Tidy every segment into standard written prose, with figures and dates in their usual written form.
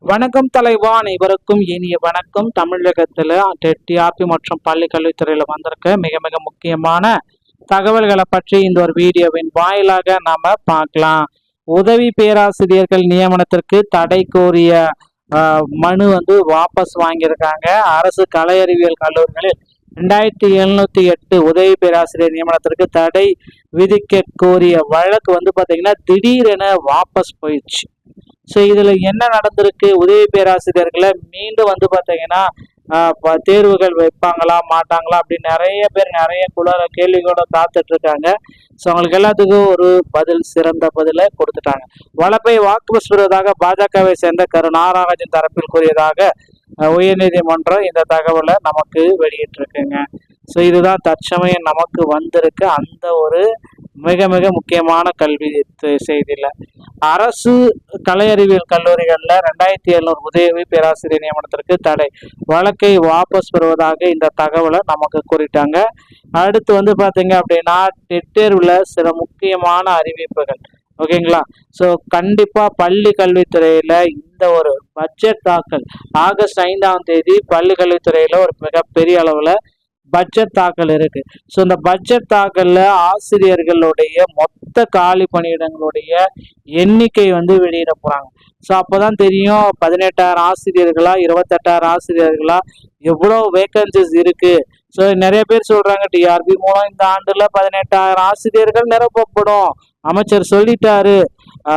வணக்கம் தலைவா, அனைவருக்கும் இனிய வணக்கம். தமிழகத்துல டிஆர்பி மற்றும் பள்ளி கல்வித்துறையில வந்திருக்க மிக மிக முக்கியமான தகவல்களை பற்றி இந்த ஒரு வீடியோவின் வாயிலாக நாம பார்க்கலாம். உதவி பேராசிரியர்கள் நியமனத்திற்கு தடை கோரிய மனு வாபஸ் வாங்கியிருக்காங்க. அரசு கலை அறிவியல் கல்லூரிகளில் 2708 உதவி பேராசிரியர் நியமனத்திற்கு தடை விதிக்க கோரிய வழக்கு பாத்தீங்கன்னா திடீரென வாபஸ் போயிடுச்சு. ஸோ இதில் என்ன நடந்திருக்கு, உதவி பேராசிரியர்களை மீண்டும் பார்த்தீங்கன்னா தேர்வுகள் வைப்பாங்களா மாட்டாங்களா அப்படின்னு நிறைய பேர் நிறைய கேள்விகளோட காத்துட்டு இருக்காங்க. ஸோ அவங்களுக்கு எல்லாத்துக்கும் ஒரு பதில், சிறந்த பதிலை கொடுத்துட்டாங்க. வழக்கை வாபஸ் பெறுவதாக பாஜகவை சேர்ந்த நாகராஜன் தரப்பில் கூறியதாக உயர்நீதிமன்றம் இந்த தகவலை நமக்கு வெளியிட்டிருக்குங்க. ஸோ இதுதான் தற்சமயம் நமக்கு வந்திருக்கு அந்த ஒரு மிக மிக முக்கியமான கல்வி செய்தியில். அரசு கலை அறிவியல் கல்லூரிகளில் 2700 உதவி பேராசிரியர் நியமனத்திற்கு தடை, வழக்கை வாபஸ் பெறுவதாக இந்த தகவலை நமக்கு கூறிட்டாங்க. அடுத்து பார்த்தீங்க அப்படின்னா டெட் தேர்வில் சில முக்கியமான அறிவிப்புகள். ஓகேங்களா? ஸோ கண்டிப்பாக பள்ளி கல்வித்துறையில் இந்த ஒரு பட்ஜெட் தாக்கல் ஆகஸ்ட் 5ஆம் தேதி பள்ளி கல்வித்துறையில் ஒரு மிகப்பெரிய அளவில் பட்ஜெட் தாக்கல் இருக்கு. ஸோ இந்த பட்ஜெட் தாக்கல்ல ஆசிரியர்களுடைய மொத்த காலி பணியிடங்களுடைய எண்ணிக்கை வெளியிட போறாங்க. ஸோ அப்போதான் தெரியும் 18,000 ஆசிரியர்களா 28,000 ஆசிரியர்களா எவ்வளோ வேகன்சிஸ் இருக்கு. ஸோ நிறைய பேர் சொல்றாங்க டிஆர்பி மூலம் இந்த ஆண்டுல 18,000 ஆசிரியர்கள் நிரப்பப்படும், அமைச்சர் சொல்லிட்டாரு,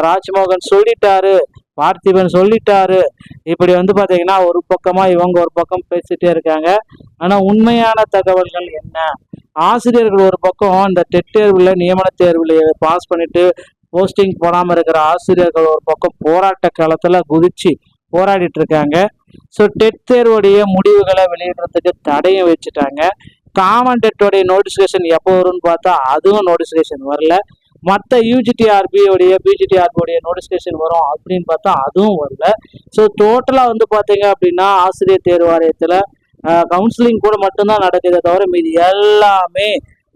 ராஜ்மோகன் சொல்லிட்டாரு, பார்த்திபன் சொல்லிட்டாரு. இப்படி பாத்தீங்கன்னா ஒரு பக்கமா இவங்க ஒரு பக்கம் பேசிட்டே இருக்காங்க. ஆனா உண்மையான தகவல்கள் என்ன? ஆசிரியர்கள் ஒரு பக்கம் இந்த டெட் தேர்வுல நியமன தேர்வுல பாஸ் பண்ணிட்டு போஸ்டிங் போடாம இருக்கிற ஆசிரியர்கள் ஒரு பக்கம் போராட்ட காலத்துல குதிச்சு போராடிட்டு இருக்காங்க. ஸோ டெட் தேர்வுடைய முடிவுகளை வெளியிடுறதுக்கு தடையும் வச்சுட்டாங்க. காமன் டெட்டோடைய நோட்டிஃபிகேஷன் எப்போ வரும்னு பார்த்தா அதுவும் நோட்டிஃபிகேஷன் வரல. மற்ற யூஜிடிஆர்பியோடைய பிஜிடிஆர்பியோடைய நோட்டிஃபிகேஷன் வரும் அப்படின்னு பார்த்தா அதுவும் வரல. ஸோ டோட்டலாக பார்த்தீங்க அப்படின்னா ஆசிரியர் தேர்வு வாரியத்தில் கவுன்சிலிங் கூட மட்டும்தான் நடக்குதே தவிர மீது எல்லாமே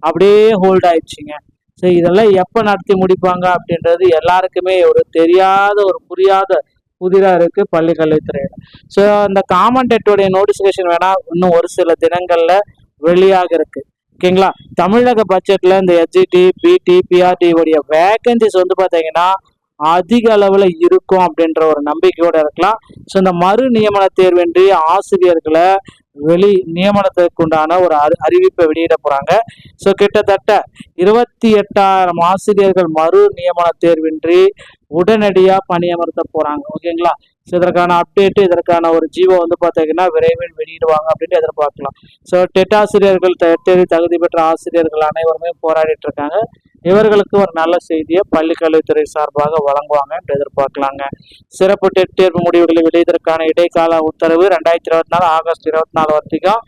அப்படியே ஹோல்ட் ஆயிடுச்சுங்க. ஸோ இதெல்லாம் எப்போ நடத்தி முடிப்பாங்க அப்படின்றது எல்லாருக்குமே ஒரு தெரியாத ஒரு புரியாத புதிராக இருக்கு பள்ளி கல்வித்துறையில. ஸோ இந்த காமன் டெட்டோடைய நோட்டிஃபிகேஷன் வேணா இன்னும் ஒரு சில தினங்கள்ல வெளியாக இருக்கு. ஓகேங்களா? தமிழக பட்ஜெட்ல இந்த எஸ்ஜிடி, பிடி, பிஆர்டி உடைய வேகன்சிஸ் பார்த்தீங்கன்னா அதிக அளவுல இருக்கும் அப்படின்ற ஒரு நம்பிக்கையோட இருக்கலாம். ஸோ இந்த மறு நியமன தேர்வின்றி ஆசிரியர்களை நியமனத்துக்கு உண்டான ஒரு அறிவிப்பை வெளியிட போறாங்க. ஸோ கிட்டத்தட்ட 28,000 ஆசிரியர்கள் மறு நியமன தேர்வின்றி உடனடியாக பணியமர்த்த போறாங்க. ஓகேங்களா? ஸோ இதற்கான அப்டேட்டு, இதற்கான ஒரு ஜீவோ பார்த்தீங்கன்னா விரைவில் வெளியிடுவாங்க அப்படின்னு எதிர்பார்க்கலாம். ஸோ டெட் ஆசிரியர்கள் தேர்வு தகுதி பெற்ற ஆசிரியர்கள் அனைவருமே போராடிட்டு இருக்காங்க. இவர்களுக்கு ஒரு நல்ல செய்தியை பள்ளி கல்வித்துறை சார்பாக வழங்குவாங்க என்று எதிர்பார்க்கலாங்க. சிறப்பு டெட் தேர்வு முடிவுகளை வெளியிடுவதற்கான இடைக்கால உத்தரவு 2024 ஆகஸ்ட் 24 வரைக்கும்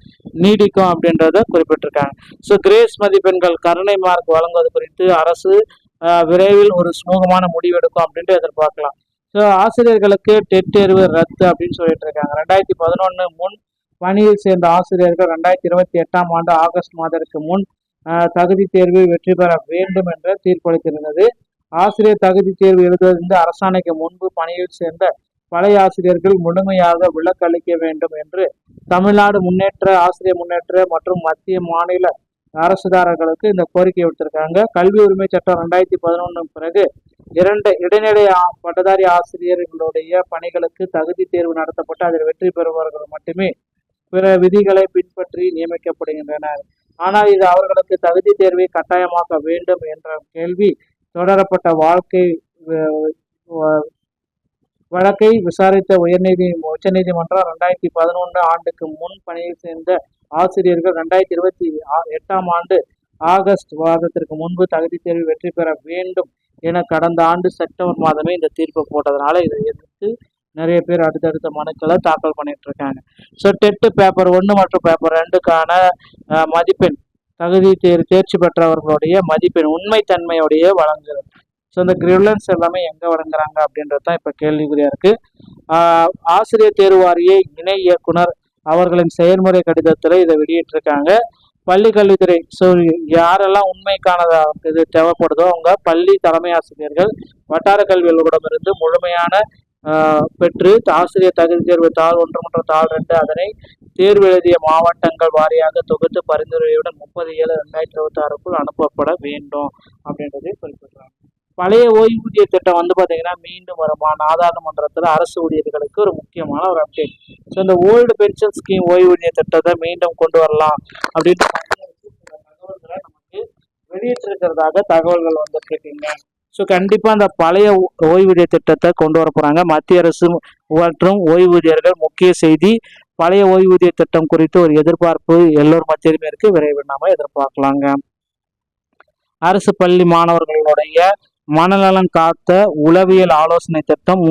நீடிக்கும் அப்படின்றத குறிப்பிட்டிருக்காங்க. ஸோ கிரேஸ் மதிப்பெண்கள் கருணை மார்க் வழங்குவது குறித்து அரசு விரைவில் ஒரு சுமூகமான முடிவெடுக்கும் அப்படின்ட்டு எதிர்பார்க்கலாம். ஸோ ஆசிரியர்களுக்கு டெட் தேர்வு ரத்து அப்படின்னு சொல்லிட்டு இருக்காங்க. 2011 முன் பணியில் சேர்ந்த ஆசிரியர்கள் 2028ஆம் ஆண்டு ஆகஸ்ட் மாதத்திற்கு முன் தகுதி தேர்வு வெற்றி பெற வேண்டும் என்ற தீர்ப்பளித்திருந்தது. ஆசிரியர் தகுதி தேர்வு எழுதுவதிலிருந்து அரசாணைக்கு முன்பு பணியில் சேர்ந்த பழைய ஆசிரியர்கள் முழுமையாக விலக்களிக்க வேண்டும் என்று தமிழ்நாடு ஆசிரியர் முன்னேற்ற மற்றும் மத்திய மாநில அரசுதாரர்களுக்கு இந்த கோரிக்கை விடுத்திருக்காங்க. கல்வி உரிமை சட்டம் 2011 பிறகு 2 இடைநிலை பட்டதாரி ஆசிரியர்களுடைய பணிகளுக்கு தகுதி தேர்வு நடத்தப்பட்டு அதில் வெற்றி பெறுபவர்கள் மட்டுமே பிற விதிகளை பின்பற்றி நியமிக்கப்படுகின்றனர். ஆனால் இது அவர்களுக்கு தகுதி தேர்வை கட்டாயமாக்க வேண்டும் என்ற கேள்வி தொடரப்பட்ட வழக்கை விசாரித்த உச்சநீதிமன்றம் 2011 ஆண்டுக்கு முன் பணியில் சேர்ந்த ஆசிரியர்கள் 2028ஆம் ஆண்டு ஆகஸ்ட் மாதத்திற்கு முன்பு தகுதி தேர்வு வெற்றி பெற வேண்டும் என கடந்த ஆண்டு செப்டம்பர் மாதமே இந்த தீர்ப்பு போட்டதுனால இதை எதிர்த்து நிறைய பேர் அடுத்தடுத்த மனுக்களை தாக்கல் பண்ணிட்டு இருக்காங்க. ஸோ டெட் பேப்பர் 1 மற்றும் பேப்பர் 2க்கான மதிப்பெண் தகுதி தேர்ச்சி பெற்றவர்களுடைய மதிப்பெண் உண்மைத்தன்மையுடைய வழங்குதல். ஸோ இந்த கிரிவலன்ஸ் எல்லாமே எங்கே வழங்குறாங்க அப்படின்றது தான் இப்போ கேள்விக்குறியா இருக்கு. ஆசிரியர் தேர்வு வாரிய இணை இயக்குனர் அவர்களின் செயல்முறை கடிதத்தில் இதை வெளியிட்டிருக்காங்க. பள்ளி கல்வித்துறை. ஸோ யாரெல்லாம் உண்மைக்கானதா இது தேவைப்படுதோ அவங்க பள்ளி தலைமை ஆசிரியர்கள் வட்டார கல்வி அலுவலரிடமிருந்து முழுமையான பெற்று ஆசிரியர் தகுதி தேர்வு தாள் 1 மற்றும் தாள் 2 அதனை தேர்வு எழுதிய மாவட்டங்கள் வாரியாக தொகுத்து பரிந்துரையுடன் 30/7/2026க்குள் அனுப்பப்பட வேண்டும் அப்படின்றதை குறிப்பிடுறாங்க. பழைய ஓய்வூதிய திட்டம் வந்து பார்த்தீங்கன்னா மீண்டும் வருமா நாடாளுமன்றத்தில் அரசு ஊழியர்களுக்கு ஒரு முக்கியமான ஒரு அப்டேட். ஸோ இந்த ஓல்டு பென்ஷன் ஸ்கீம் ஓய்வூதிய திட்டத்தை மீண்டும் கொண்டு வரலாம் அப்படின்ற தகவல்களை நமக்கு வெளியிட்டிருக்கிறதாக தகவல்கள் வந்துட்டு இருக்குங்க. ஸோ கண்டிப்பாக அந்த பழைய ஓய்வூதிய திட்டத்தை கொண்டு வர போகிறாங்க மத்திய அரசு மற்றும் ஓய்வூதியர்கள். முக்கிய செய்தி, பழைய ஓய்வூதிய திட்டம் குறித்து ஒரு எதிர்பார்ப்பு எல்லோர் மத்தியிலுமே இருக்கு. விரைவில் நாம எதிர்பார்க்கலாங்க. அரசு பள்ளி மாணவர்களுடைய மனநலன் காத்த உளவியல் ஆலோசனை திட்டம்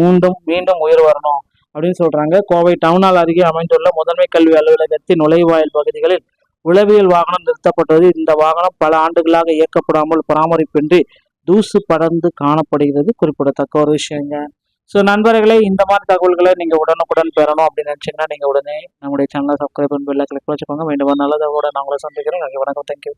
மீண்டும் உயிர் வரணும் அப்படின்னு சொல்றாங்க. கோவை டவுனால் அருகே அமைந்துள்ள முதன்மை கல்வி அலுவலகத்தின் நுழைவாயில் பகுதிகளில் உளவியல் வாகனம் நிறுத்தப்பட்டது. இந்த வாகனம் பல ஆண்டுகளாக இயக்கப்படாமல் பராமரிப்பின்றி தூசு படர்ந்து காணப்படுகிறது. குறிப்பிடத்தக்க ஒரு விஷயங்க. ஸோ நண்பர்களே, இந்த மாதிரி தகவல்களை நீங்க உடனுக்குடன் பெறணும் அப்படின்னு நினைச்சீங்கன்னா நீங்க உடனே நம்முடைய சேனலை சப்ஸ்கிரைப் பண்ணி பெல் கிளிக் வச்சுக்கோங்க. மீண்டும் நல்லதோட நான் உங்களை சந்திக்கிறேன். வணக்கம். தேங்க்யூ.